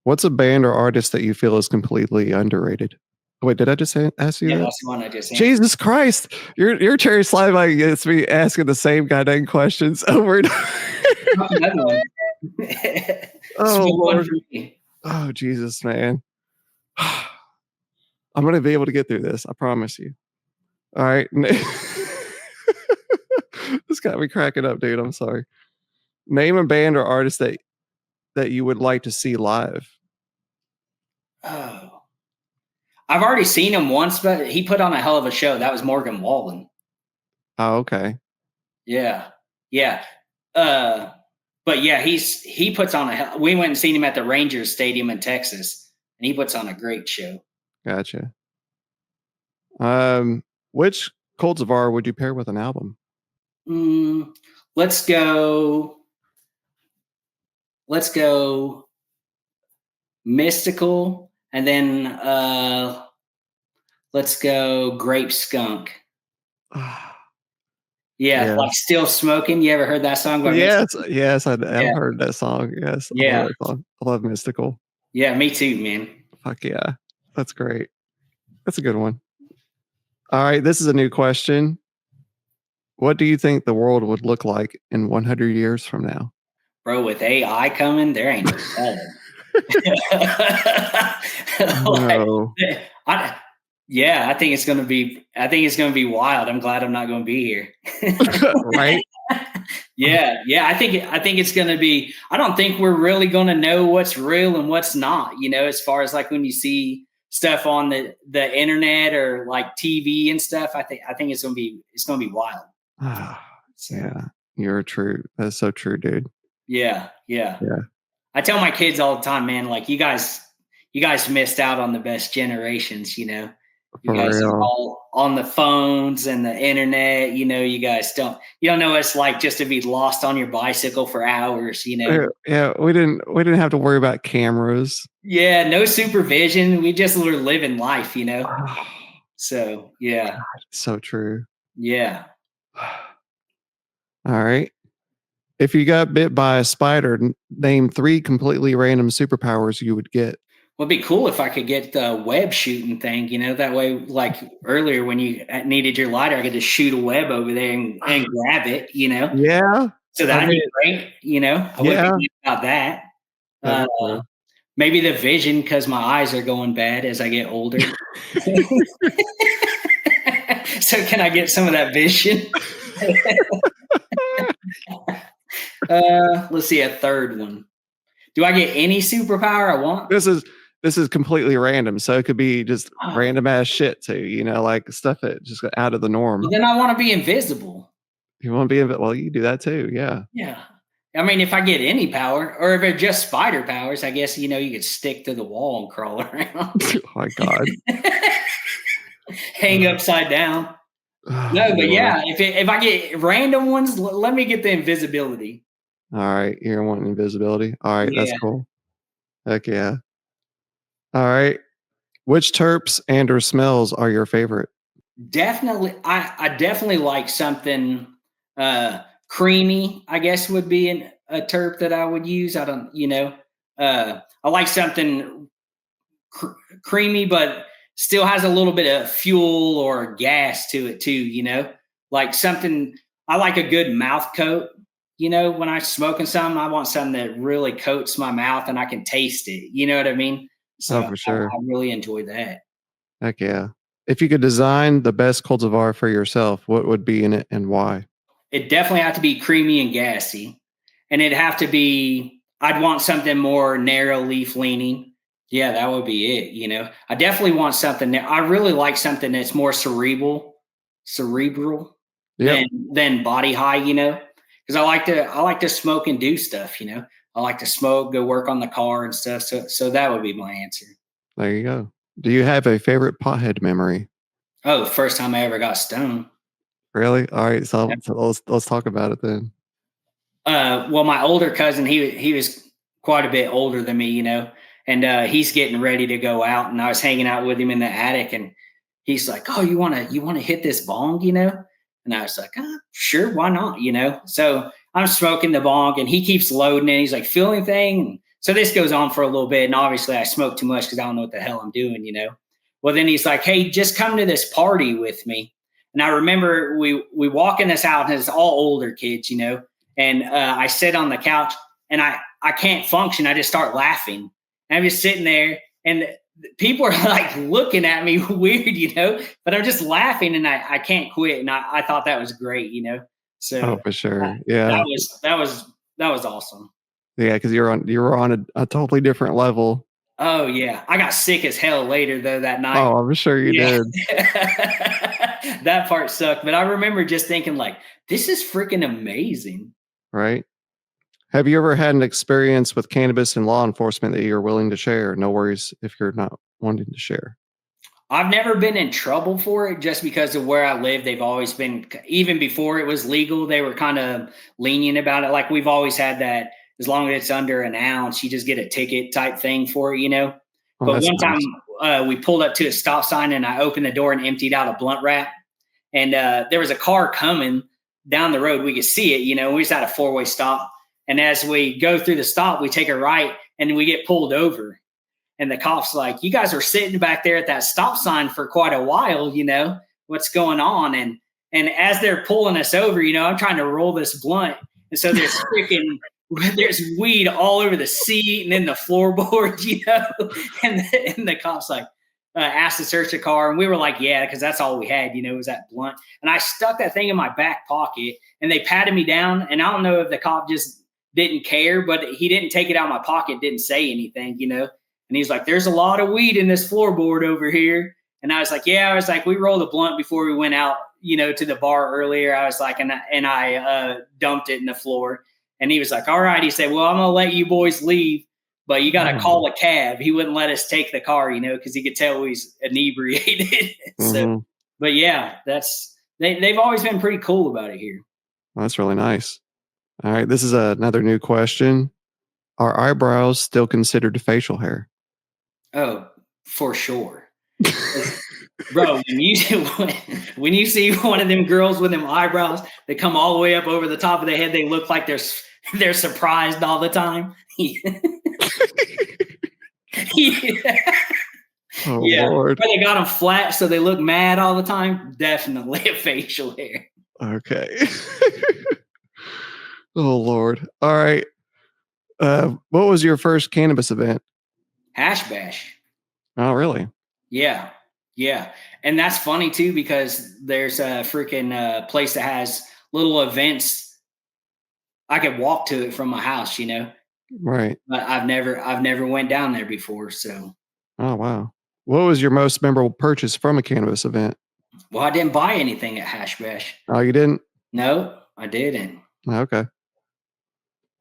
What's a band or artist that you feel is completely underrated? Wait, did I just ask you yeah, that? that's the one I just answered. Jesus Christ. Your cherry slide like gets me asking the same goddamn questions over and Another one. oh Smoke one Lord. for me. Oh Jesus, man. I'm gonna be able to get through this. I promise you. All right. This got me cracking up, dude. I'm sorry. Name a band or artist that you would like to see live. Oh, I've already seen him once, but he put on a hell of a show. That was Morgan Wallen. Oh, okay. Yeah, yeah. Uh, but yeah, he puts on we went and seen him at the Rangers Stadium in Texas, and he puts on a great show. Gotcha. Which cultivar would you pair with an album? Mm, let's go. Let's go mystical, and then let's go grape skunk. Yeah, Yeah. like Still Smoking. You ever heard that song by Mystic? Yes, yes, I've Yeah, heard that song. Yes, I love yeah, that song. I love Mystical. yeah. Me too, man. Fuck yeah. That's great. That's a good one. All right, this is a new question. What do you think the world would look like in 100 years from now? Bro, with AI coming, there ain't no telling. Like, No. I, yeah, I think it's gonna be. I think it's gonna be wild. I'm glad I'm not gonna be here. Right? Yeah, yeah. I think it's gonna be. I don't think we're really gonna know what's real and what's not. You know, as far as like when you see stuff on the internet or like TV and stuff. I think it's gonna be wild. Ah, So yeah, you're true. That's so true, dude. yeah, yeah. Yeah, I tell my kids all the time, man, like you guys missed out on the best generations, you know. You for guys are real. all on the phones and the internet, you know, you don't know what it's like just to be lost on your bicycle for hours, you know. Yeah, we didn't have to worry about cameras. Yeah, no supervision. We just were living life, you know. Oh, So yeah, so true. yeah. All right. If you got bit by a spider, name 3 completely random superpowers you would get. Well, it'd be cool if I could get the web shooting thing, you know, that way, like earlier when you needed your lighter, I could just shoot a web over there and grab it, you know. Yeah. So I that'd mean, be great, you know. I wouldn't yeah, be mad about that. that'd Uh, be cool. maybe the vision because my eyes are going bad as I get older. So can I get some of that vision? Let's see a third one. Do I get any superpower I want? This is this is completely random, so it could be just Oh, random ass shit too, like stuff that just got out of the well, norm. then I want to be invisible. You wanna be well, you can do that too, yeah. Yeah. I mean, if I get any power, or if it's just spider powers, I guess you know you could stick to the wall and crawl around, Oh my god. hang upside down. Oh, No, but Lord. yeah, if I get random ones, let me get the invisibility. Alright, you're wanting invisibility? Alright, that's Yeah, cool. Heck yeah. Alright. Which terps and or smells are your favorite? definitely. I definitely like something creamy. I guess would be a terp that I would use. I don't, you know, I like something creamy, but still has a little bit of fuel or gas to it too. You know, like something. I like a good mouth coat. You know, when I'm smoking something, I want something that really coats my mouth and I can taste it. You know what I mean? So Oh, for sure. I really enjoy that. Heck yeah. If you could design the best cultivar for yourself, what would be in it and why? It definitely have to be creamy and gassy, and it'd have to be. I'd want something more narrow leaf leaning. Yeah, that would be it. You know, I definitely want something that I really like something that's more cerebral Yep. than body high. You know, because I like to smoke and do stuff. You know, I like to smoke, go work on the car and stuff. So that would be my answer. There you go. Do you have a favorite pothead memory? Oh, the first time I ever got stoned. Really? All right. So let's talk about it then. Well, my older cousin, he was quite a bit older than me, you know, and he's getting ready to go out, and I was hanging out with him in the attic, and he's like, "Oh, you wanna hit this bong, you know?" And I was like, "Sure, why not?" You know. So I'm smoking the bong, and he keeps loading it. He's like, "Feel anything?" And so this goes on for a little bit, and obviously I smoke too much because I don't know what the hell I'm doing, you know. Well, then he's like, "Hey, just come to this party with me." And I remember we walk in this house, and it's all older kids, you know, and I sit on the couch and I can't function. I just start laughing. And I'm just sitting there and people are like looking at me weird, you know, but I'm just laughing and I can't quit. And I thought that was great, you know. So Oh, for uh, sure. Yeah. that was awesome. Yeah. Because you were on a totally different level. Oh yeah. I got sick as hell later though that night. Oh, I'm sure you Yeah. did. That part sucked. But I remember just thinking like, this is freaking amazing. Right. Have you ever had an experience with cannabis and law enforcement that you're willing to share? No worries if you're not wanting to share. I've never been in trouble for it just because of where I live. They've always been, even before it was legal, they were kind of lenient about it. Like we've always had that as long as it's under an ounce, you just get a ticket type thing for it, you know? Oh, But that's one time nice. we pulled up to a stop sign and I opened the door and emptied out a blunt wrap. And there was a car coming. down the road, we could see it, we just had a 4-way stop. And as we go through the stop, we take a right and we get pulled over. And the cop's like, you guys are sitting back there at that stop sign for quite a while, what's going on? And as they're pulling us over, I'm trying to roll this blunt. And so there's weed all over the seat and in the floorboards, and the cop's like, asked to search the car. And we were like, yeah, because that's all we had, was that blunt. And I stuck that thing in my back pocket and they patted me down. And I don't know if the cop just didn't care, but he didn't take it out of my pocket, didn't say anything, And he's like, there's a lot of weed in this floorboard over here. And I was like, yeah, we rolled a blunt before we went out, to the bar earlier. I was like, and I dumped it in the floor. And he was like, all right. He said, well, I'm going to let you boys leave, but you got to call a cab. He wouldn't let us take the car, because he could tell he's inebriated. So, but yeah, they've always been pretty cool about it here. Well, that's really nice. All right. This is another new question. Are eyebrows still considered facial hair? Oh, for sure. Bro, when you see one of them girls with them eyebrows that come all the way up over the top of their head, they look like they're surprised all the time. Oh, Lord. But they got them flat so they look mad all the time. Definitely a facial hair. Okay. Oh, Lord. All right. What was your first cannabis event? Hash Bash. Oh, really? Yeah. Yeah. And that's funny too, because there's a freaking place that has little events. I could walk to it from my house, Right. But I've never went down there before. So. Oh, wow. What was your most memorable purchase from a cannabis event? Well, I didn't buy anything at Hash Bash. Oh, you didn't? No, I didn't. Okay.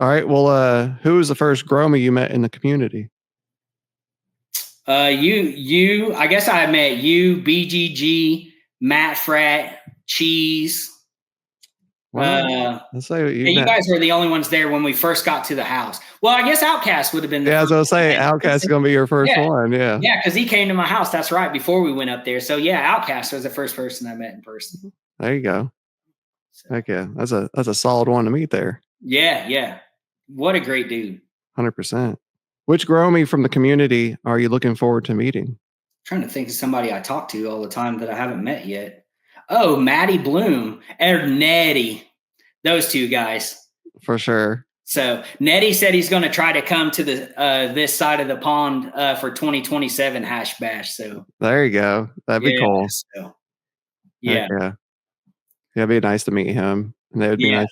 All right. Well, who was the first growmer you met in the community? I guess I met you, BGG, Matt Frat, Cheese. Well, let's say you guys were the only ones there when we first got to the house. Well, I guess Outcast would have been. I was going to say Outcast is going to be your first one. Yeah. Yeah, because he came to my house. That's right. Before we went up there. So yeah, Outcast was the first person I met in person. There you go. So. Heck yeah, that's a solid one to meet there. Yeah. What a great dude. 100%. Which growmy from the community are you looking forward to meeting? I'm trying to think of somebody I talk to all the time that I haven't met yet. Oh, Maddie Bloom or Nettie. Those two guys. For sure. So Nettie said he's going to try to come to the this side of the pond for 2027 Hash Bash. So there you go. That'd be cool. So, yeah. Yeah. It'd be nice to meet him. And it would be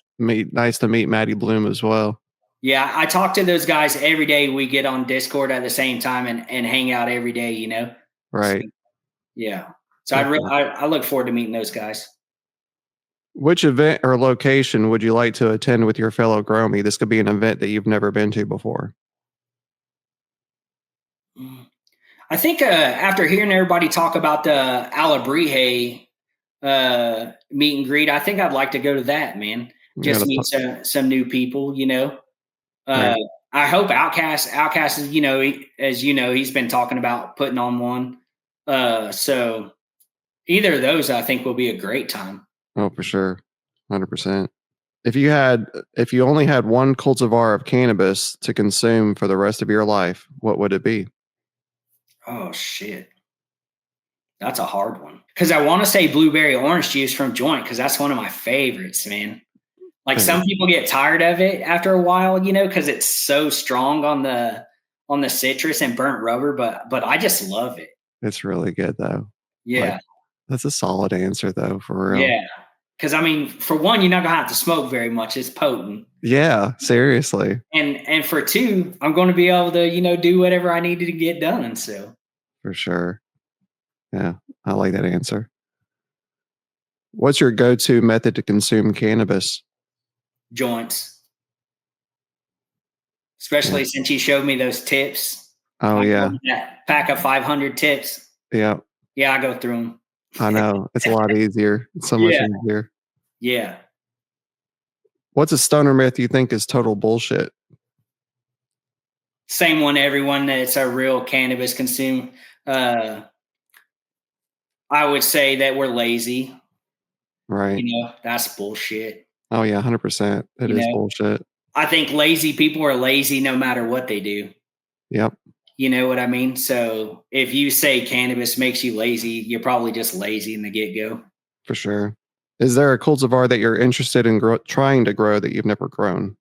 nice to meet Maddie Bloom as well. Yeah, I talk to those guys every day. We get on Discord at the same time and hang out every day, Right. So, yeah. So I look forward to meeting those guys. Which event or location would you like to attend with your fellow Growmy? This could be an event that you've never been to before. I think after hearing everybody talk about the Alabrije meet and greet, I think I'd like to go to that, man. Just meet some new people, Right. I hope Outcast is, as he's been talking about putting on one. So either of those, I think, will be a great time. Oh, for sure. 100%. If you only had one cultivar of cannabis to consume for the rest of your life, what would it be? Oh, shit. That's a hard one. Because I want to say blueberry orange juice from Joint, because that's one of my favorites, man. Like some people get tired of it after a while, because it's so strong on the citrus and burnt rubber, but I just love it. It's really good though. Yeah. That's a solid answer though, for real. Yeah. Because I mean, for one, you're not gonna have to smoke very much. It's potent. Yeah, seriously. And for two, I'm going to be able to, do whatever I needed to get done. So for sure. Yeah, I like that answer. What's your go-to method to consume cannabis? Joints. Especially since you showed me those tips. Oh, yeah. That pack of 500 tips. Yeah. Yeah, I go through them. I know. It's a lot easier. It's so much easier. Yeah. What's a stoner myth you think is total bullshit? Same one, everyone, that it's a real cannabis consume. I would say that we're lazy. Right. That's bullshit. Oh yeah, 100%. It You is know, bullshit. I think lazy people are lazy no matter what they do. Yep, You know what I mean? So if you say cannabis makes you lazy, you're probably just lazy in the get go. for sure. Is there a cultivar that you're interested in trying to grow that you've never grown?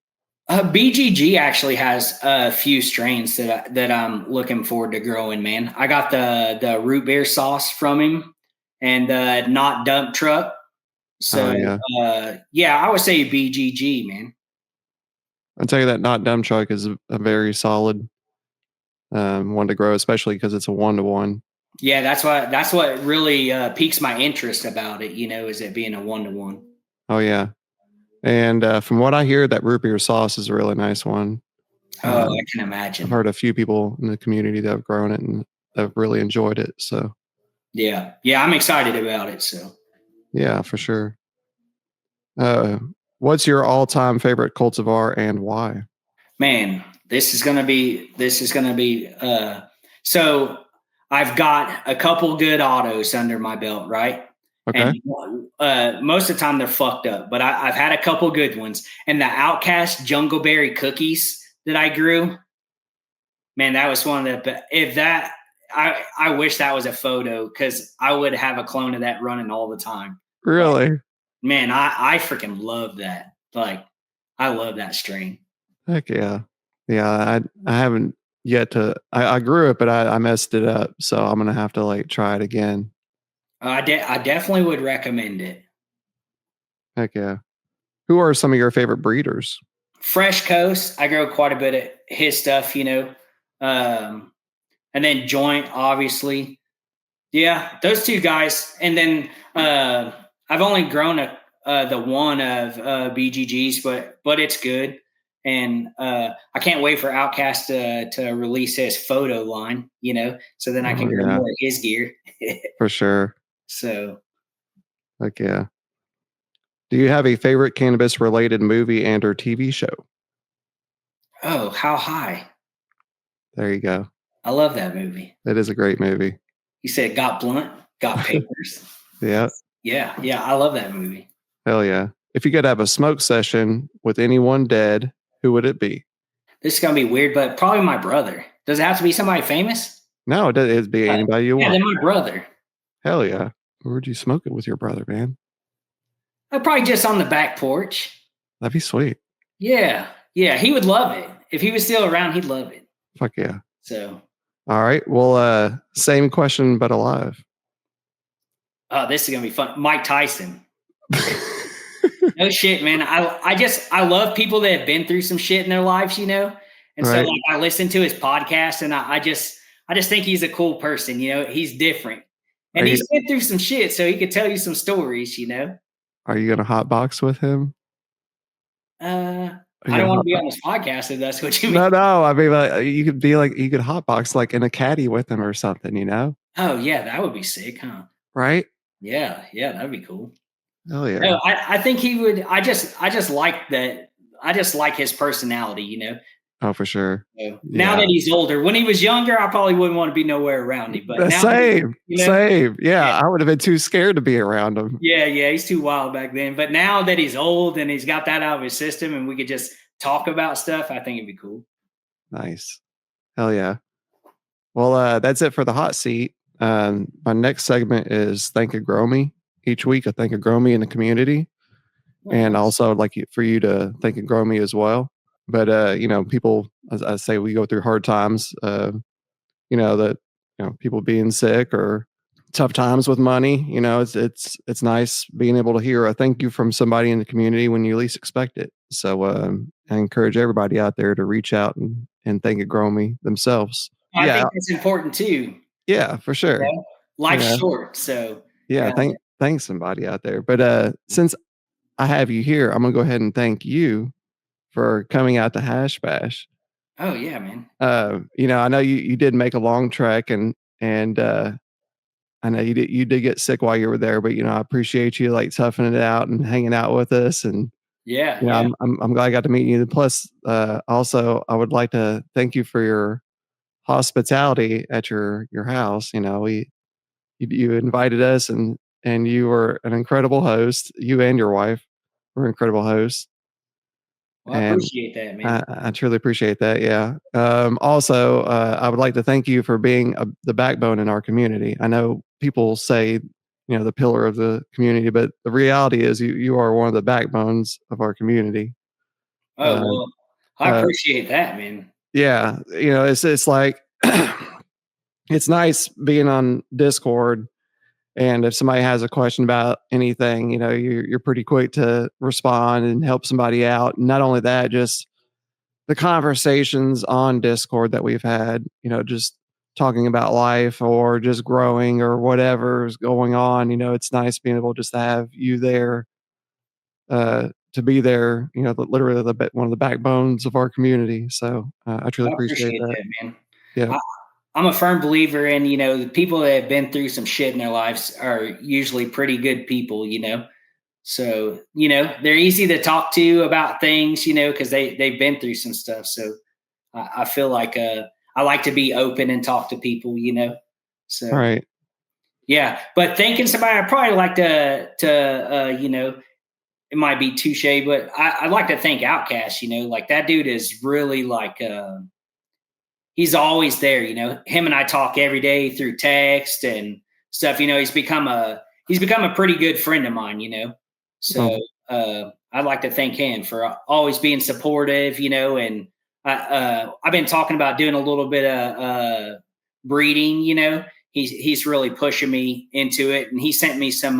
BGG actually has a few strains that I'm looking forward to growing. Man, I got the root beer sauce from him, and the not dump truck. Oh So yeah. yeah, I would say BGG, man. I'll tell you that not dumb truck is a very solid one to grow, especially because it's a 1-to-1. Yeah, that's what really piques my interest about it. Is it being a 1-to-1? Oh yeah. And from what I hear, that root beer sauce is a really nice one. Oh, I Um, can I've imagine. heard a few people in the community that have grown it and have really enjoyed it. So Yeah, yeah, I'm excited about it. So, yeah, for sure. Uh, what's your all-time favorite cultivar and why? man, this is gonna be. So I've got a couple good autos under my belt, right? And Okay. most of the time they're fucked up, but I've had a couple good ones. And the Outcast Jungleberry cookies that I grew, man, that was one of the. If that, I wish that was a photo because I would have a clone of that running all the time. Like, Really? man, I freaking love that. Like, I love that strain. Heck yeah. Yeah, I haven't yet to I grew it, but I messed it up, so I'm gonna have to, like, try it again. I definitely would recommend it. Heck yeah. Who are some of your favorite breeders? Fresh Coast, I grow quite a bit of his stuff. Um, and then Joint, obviously. Yeah, those two guys. And then I've only grown the one of BGGs, but it's good. And I can't wait for Outcast to release his photo line, so then I Oh, can grow yeah, more of his gear. for sure. So, Heck yeah. Do you have a favorite cannabis-related movie and or TV show? oh, how high? There you go. I love that movie. It is a great movie. You said got blunt, got papers. Yeah, Yeah, yeah, I love that movie. hell yeah. If you could have a smoke session with anyone dead, who would it be? This is gonna be weird, but probably my brother. Does it have to be somebody famous? No, it'd be anybody you Yeah, want. then my brother. Hell yeah. Where'd you smoke it with your brother, man? Probably just on the back porch. That'd be sweet. Yeah, yeah, he would love it. If he was still around, he'd love it. Fuck yeah. So, All right. Well, same question, but alive. oh, this is gonna be fun. Mike Tyson. No shit, man. I love people that have been through some shit in their lives. And so Right. like I listen to his podcast and I just think he's a cool person. He's different. Are And you he's been through some shit, so he could tell you some stories. are you gonna hot box with him? Are you I don't gonna want to hot be box? on this podcast if that's what you mean. No, no. I mean, like, you could hot box like in a caddy with him or something. Oh yeah, that would be sick, huh? Right? Yeah, yeah, that'd be cool. Hell yeah. No, I think he would. I just like that. I just like his personality. Oh, for sure. So now Yeah. that he's older, when he was younger, I probably wouldn't want to be nowhere around him. But The now, that same. Same. yeah, Yeah. I would have been too scared to be around him. yeah, yeah, he's too wild back then. But now that he's old and he's got that out of his system, and we could just talk about stuff, I think it'd be cool. Nice. Hell yeah. Well, that's it for the hot seat. My next segment is Thank a Grow Me. Each week, I thank a Grow Me in the community. Oh, And nice. also, I'd like for you to thank and grow me as well. But people, as I say, we go through hard times. That people being sick or tough times with money. It's nice being able to hear a thank you from somebody in the community when you least expect it. So I encourage everybody out there to reach out and thank and grow me themselves. I Yeah, think that's important too. yeah, for sure. Life's Yeah, short, so yeah. yeah. Thanks somebody out there. But since I have you here, I'm gonna go ahead and thank you for coming out to Hash Bash. Oh yeah, man. I know you did make a long trek and I know you did get sick while you were there, but I appreciate you like toughing it out and hanging out with us and Yeah, yeah. I'm glad I got to meet you. Plus, also I would like to thank you for your hospitality at your house. You invited us and and you were an incredible host. You and your wife were incredible hosts, Well, I and appreciate that, man. I truly appreciate that. Yeah. Also, I would like to thank you for being the backbone in our community. I know people say, the pillar of the community, but the reality is you are one of the backbones of our community. Oh, Uh, well, I uh, appreciate that, man. yeah, it's like it's nice being on Discord, and if somebody has a question about anything, you're pretty quick to respond and help somebody out. And not only that, just the conversations on Discord that we've had, just talking about life or just growing or whatever is going on. It's nice being able just to have you there, to be there, literally one of the backbones of our community. So I truly Well, I appreciate appreciate that. that, man. Yeah. I I'm a firm believer in, the people that have been through some shit in their lives are usually pretty good people, So, they're easy to talk to about things, because they've been through some stuff. So I feel like I like to be open and talk to people. All So right. yeah. But thinking somebody I probably like to it might be touche, but I'd like to thank Outcast, like that dude is really like he's always there. Him and I talk every day through text and stuff. He's become a pretty good friend of mine. Oh, So I'd like to thank him for always being supportive. And I've been talking about doing a little bit of breeding. He's really pushing me into it, and he sent me some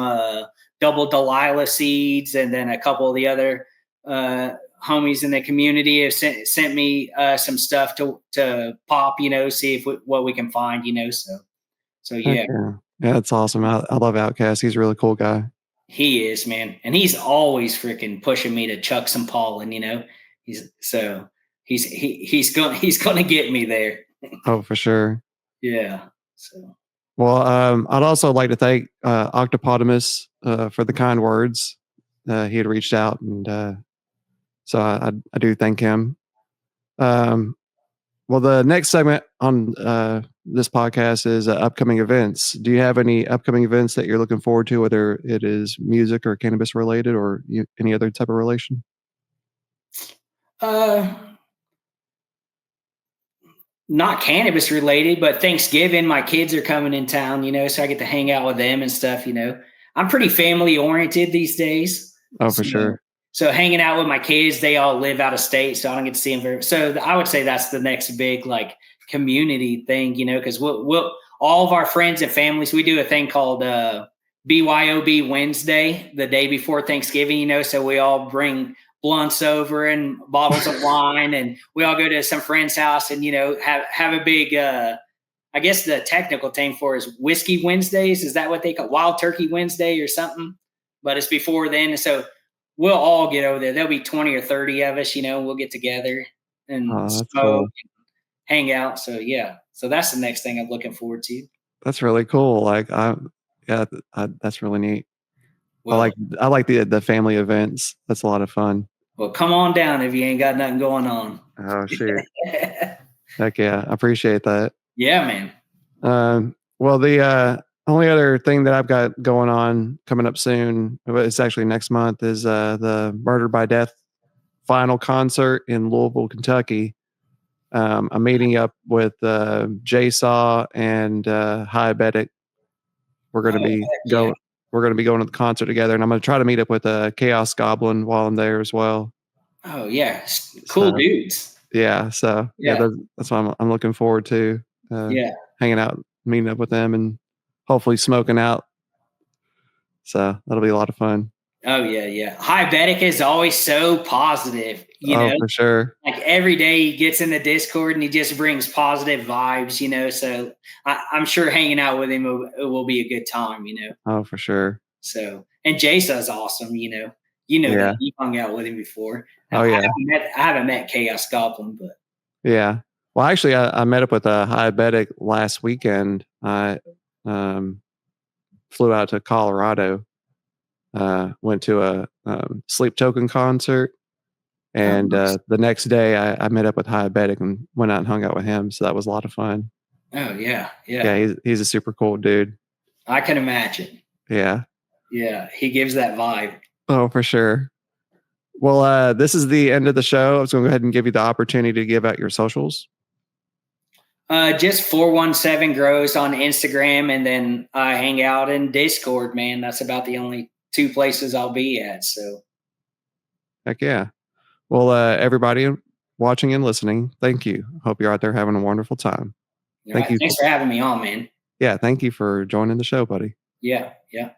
double Delilah seeds, and then a couple of the other uh, homies in the community have sent me some stuff to pop, see if what we can find, so heck yeah, yeah. Yeah, that's awesome. I love Outcast. He's a really cool guy. he is, man, and he's always freaking pushing me to chuck some pollen, he's so he's gonna get me there. Oh, for sure. Yeah, so Well, I'd also like to thank Octopotamus for the kind words. He had reached out, and so I do thank him. Um, well, the next segment on this podcast is upcoming events. Do you have any upcoming events that you're looking forward to, whether it is music or cannabis related or any other type of relation? uh not cannabis related, but Thanksgiving, my kids are coming in town, so I get to hang out with them and stuff. I'm pretty family oriented these days. Oh, for So, sure. so hanging out with my kids, they all live out of state, so I don't get to see them very. So I would say that's the next big like community thing, because we'll all of our friends and families, we do a thing called BYOB Wednesday, the day before Thanksgiving, so we all bring blunts over and bottles of wine, and we all go to some friend's house and have a big I guess the technical thing for is whiskey Wednesdays. Is that what they call Wild Turkey Wednesday or something? But it's before then, and so we'll all get over there. There'll be 20 or 30 of us. We'll get together and Oh, that's smoke, cool. hang out. So yeah, so that's the next thing I'm looking forward to. That's really cool. Like, yeah, that's really neat. I Well, like I like the family events. That's a lot of fun. well, come on down if you ain't got nothing going on. Oh, shoot. Heck yeah, I appreciate that. Yeah, man. Well, the only other thing that I've got going on coming up soon, well, it's actually next month, is the Murder by Death final concert in Louisville, Kentucky. I'm meeting up with Jsaw and Diabetic. We're going to Oh, be heck yeah. go. We're going to be going to the concert together, and I'm going to try to meet up with Chaos Goblin while I'm there as well. Oh yeah. Cool So dudes. yeah, Yeah. that's what I'm looking forward to, uh, Yeah. hanging out, meeting up with them, and hopefully smoking out. So that'll be a lot of fun. Oh yeah, yeah. Diabetic is always so positive, Oh, for sure. Like every day he gets in the Discord and he just brings positive vibes. So I'm sure hanging out with him will be a good time. Oh, for sure. So and Jason's awesome. You know that Yeah. you hung out with him before. Oh, yeah. I haven't met Chaos Goblin, but Yeah. Well, actually, I met up with a diabetic last weekend. I um, flew out to Colorado, went to a Sleep Token concert, and nice. the next day I met up with diabetic and went out and hung out with him. So that was a lot of fun. Oh yeah, Yeah, yeah. he's a super cool dude. I can imagine. Yeah. Yeah, he gives that vibe. Oh, for sure. Well, this is the end of the show. I was going to go ahead and give you the opportunity to give out your socials. Just 417 grows on Instagram, and then I hang out in Discord, man. That's about the only two places I'll be at. So, Heck yeah. Well, everybody watching and listening, thank you. Hope you're out there having a wonderful time. all Thank right. you. Thanks for having me on, man. Yeah, thank you for joining the show, buddy. Yeah. Yeah.